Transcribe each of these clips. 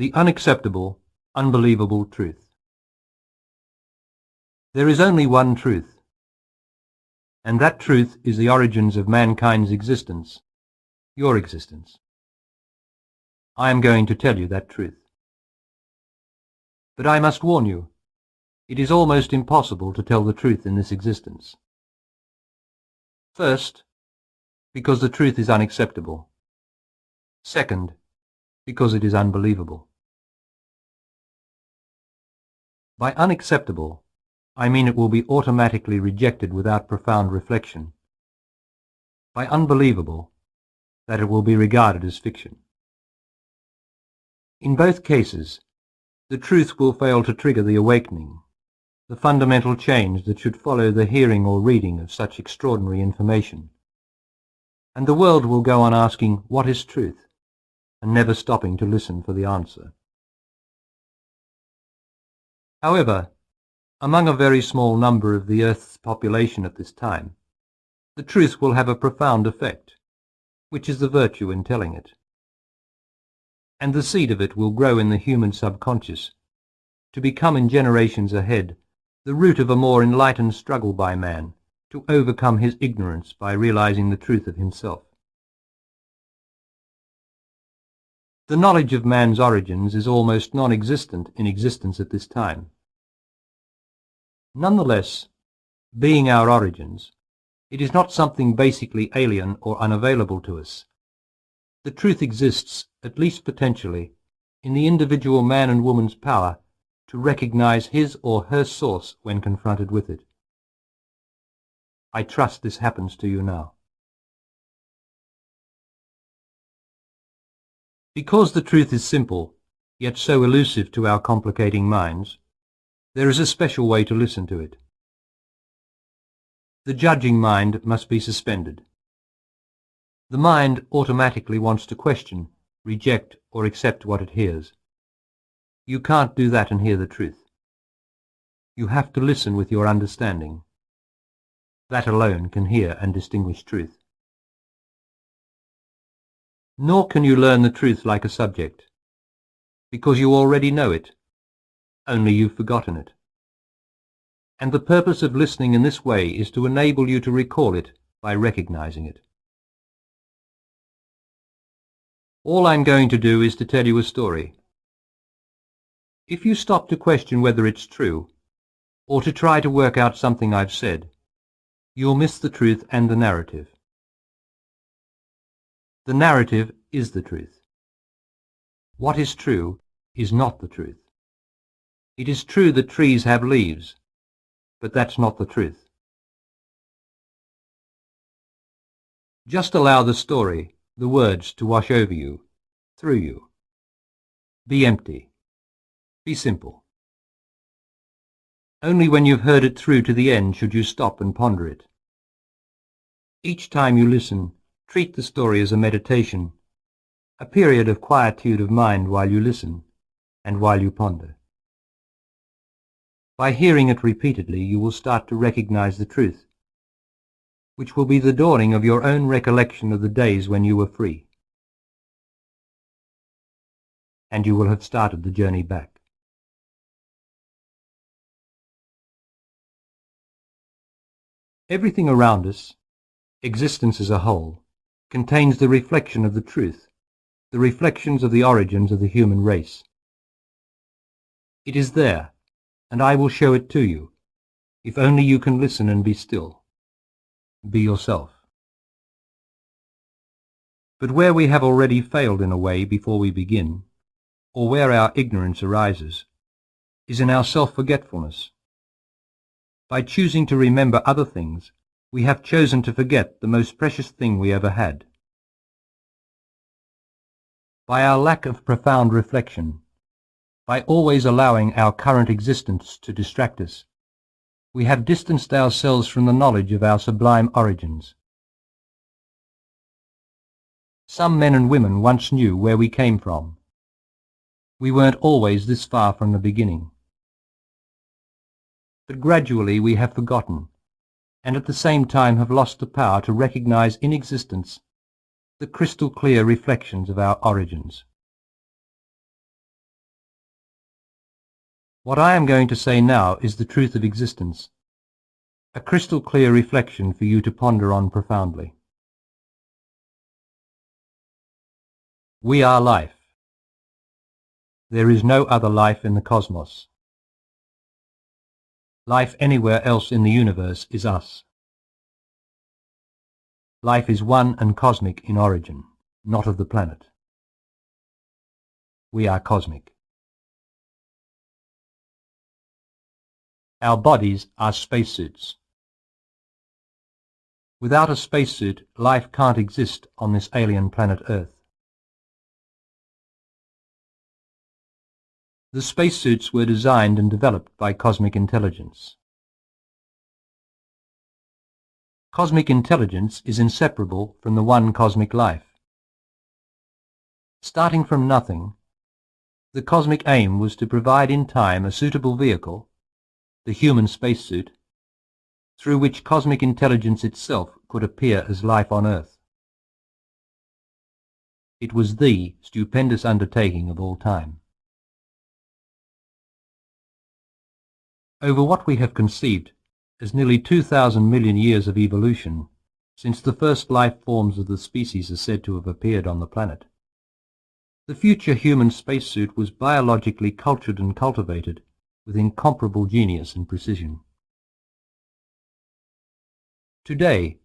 The unacceptable, unbelievable truth. There is only one truth, and that truth is the origins of mankind's existence, your existence. I am going to tell you that truth. But I must warn you, it is almost impossible to tell the truth in this existence. First, because the truth is unacceptable. Second, because it is unbelievable. By unacceptable, I mean it will be automatically rejected without profound reflection. By unbelievable, that it will be regarded as fiction. In both cases, the truth will fail to trigger the awakening, the fundamental change that should follow the hearing or reading of such extraordinary information. And the world will go on asking, what is truth, and never stopping to listen for the answer. However, among a very small number of the Earth's population at this time, the truth will have a profound effect, which is the virtue in telling it. And the seed of it will grow in the human subconscious, to become in generations ahead the root of a more enlightened struggle by man to overcome his ignorance by realizing the truth of himself. The knowledge of man's origins is almost non-existent in existence at this time. Nonetheless, being our origins, it is not something basically alien or unavailable to us. The truth exists, at least potentially, in the individual man and woman's power to recognize his or her source when confronted with it. I trust this happens to you now. Because the truth is simple, yet so elusive to our complicating minds, there is a special way to listen to it. The judging mind must be suspended. The mind automatically wants to question, reject, or accept what it hears. You can't do that and hear the truth. You have to listen with your understanding. That alone can hear and distinguish truth. Nor can you learn the truth like a subject, because you already know it, only you've forgotten it. And the purpose of listening in this way is to enable you to recall it by recognizing it. All I'm going to do is to tell you a story. If you stop to question whether it's true, or to try to work out something I've said, you'll miss the truth and the narrative. The narrative is the truth. What is true is not the truth. It is true that trees have leaves, but that's not the truth. Just allow the story, the words, to wash over you, through you. Be empty. Be simple. Only when you've heard it through to the end should you stop and ponder it. Each time you listen, treat the story as a meditation, a period of quietude of mind while you listen and while you ponder. By hearing it repeatedly, you will start to recognize the truth, which will be the dawning of your own recollection of the days when you were free. And you will have started the journey back. Everything around us, existence as a whole, contains the reflection of the truth, the reflections of the origins of the human race. It is there, and I will show it to you, if only you can listen and be still. Be yourself. But where we have already failed in a way before we begin, or where our ignorance arises, is in our self-forgetfulness. By choosing to remember other things, we have chosen to forget the most precious thing we ever had. By our lack of profound reflection, by always allowing our current existence to distract us, we have distanced ourselves from the knowledge of our sublime origins. Some men and women once knew where we came from. We weren't always this far from the beginning. But gradually we have forgotten, and at the same time have lost the power to recognize in existence the crystal clear reflections of our origins. What I am going to say now is the truth of existence, a crystal clear reflection for you to ponder on profoundly. We are life. There is no other life in the cosmos. Life anywhere else in the universe is us. Life is one and cosmic in origin, not of the planet. We are cosmic. Our bodies are spacesuits. Without a spacesuit, life can't exist on this alien planet Earth. The spacesuits were designed and developed by cosmic intelligence. Cosmic intelligence is inseparable from the one cosmic life. Starting from nothing, the cosmic aim was to provide in time a suitable vehicle, the human spacesuit, through which cosmic intelligence itself could appear as life on Earth. It was the stupendous undertaking of all time. Over what we have conceived as nearly 2,000 million years of evolution, since the first life forms of the species are said to have appeared on the planet, the future human spacesuit was biologically cultured and cultivated with incomparable genius and precision. Today,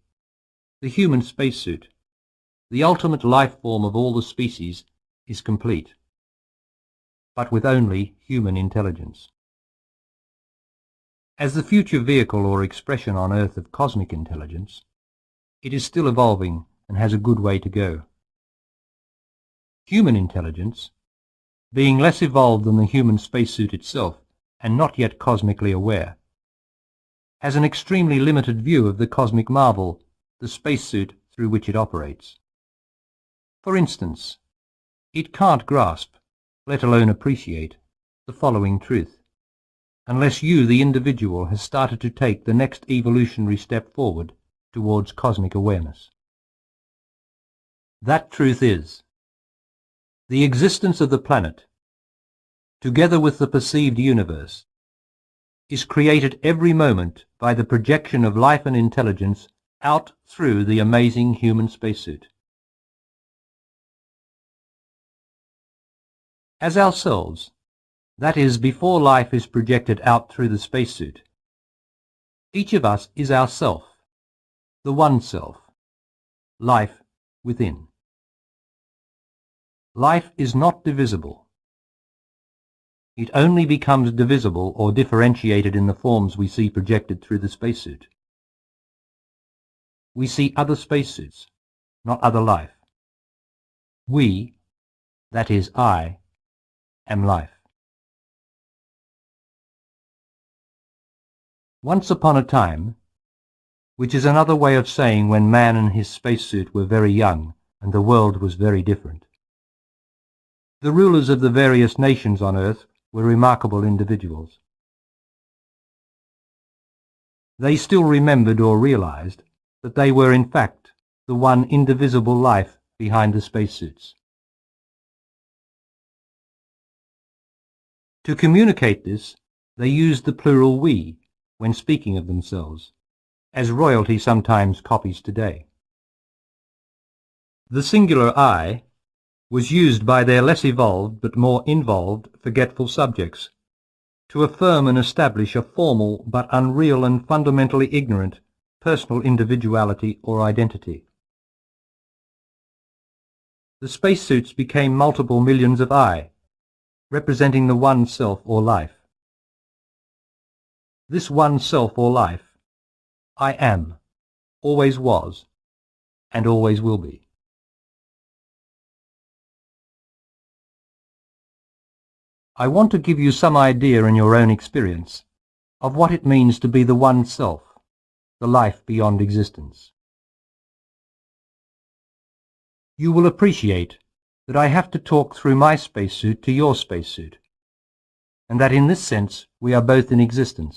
the human spacesuit, the ultimate life form of all the species, is complete, but with only human intelligence. As the future vehicle or expression on Earth of cosmic intelligence, it is still evolving and has a good way to go. Human intelligence, being less evolved than the human spacesuit itself and not yet cosmically aware, has an extremely limited view of the cosmic marvel, the spacesuit through which it operates. For instance, it can't grasp, let alone appreciate, the following truth, unless you, the individual, has started to take the next evolutionary step forward towards cosmic awareness. That truth is, the existence of the planet, together with the perceived universe, is created every moment by the projection of life and intelligence out through the amazing human spacesuit. As ourselves, that is, before life is projected out through the spacesuit, each of us is ourself, the one self, life within. Life is not divisible. It only becomes divisible or differentiated in the forms we see projected through the spacesuit. We see other spacesuits, not other life. We, that is I, am life. Once upon a time, which is another way of saying when man and his spacesuit were very young and the world was very different, the rulers of the various nations on Earth were remarkable individuals. They still remembered or realized that they were in fact the one indivisible life behind the spacesuits. To communicate this, they used the plural we when speaking of themselves, as royalty sometimes copies today. The singular I was used by their less evolved but more involved, forgetful subjects to affirm and establish a formal but unreal and fundamentally ignorant personal individuality or identity. The spacesuits became multiple millions of I, representing the one self or life. This one self or life, I am, always was, and always will be. I want to give you some idea in your own experience of what it means to be the one self, the life beyond existence. You will appreciate that I have to talk through my spacesuit to your spacesuit, and that in this sense we are both in existence.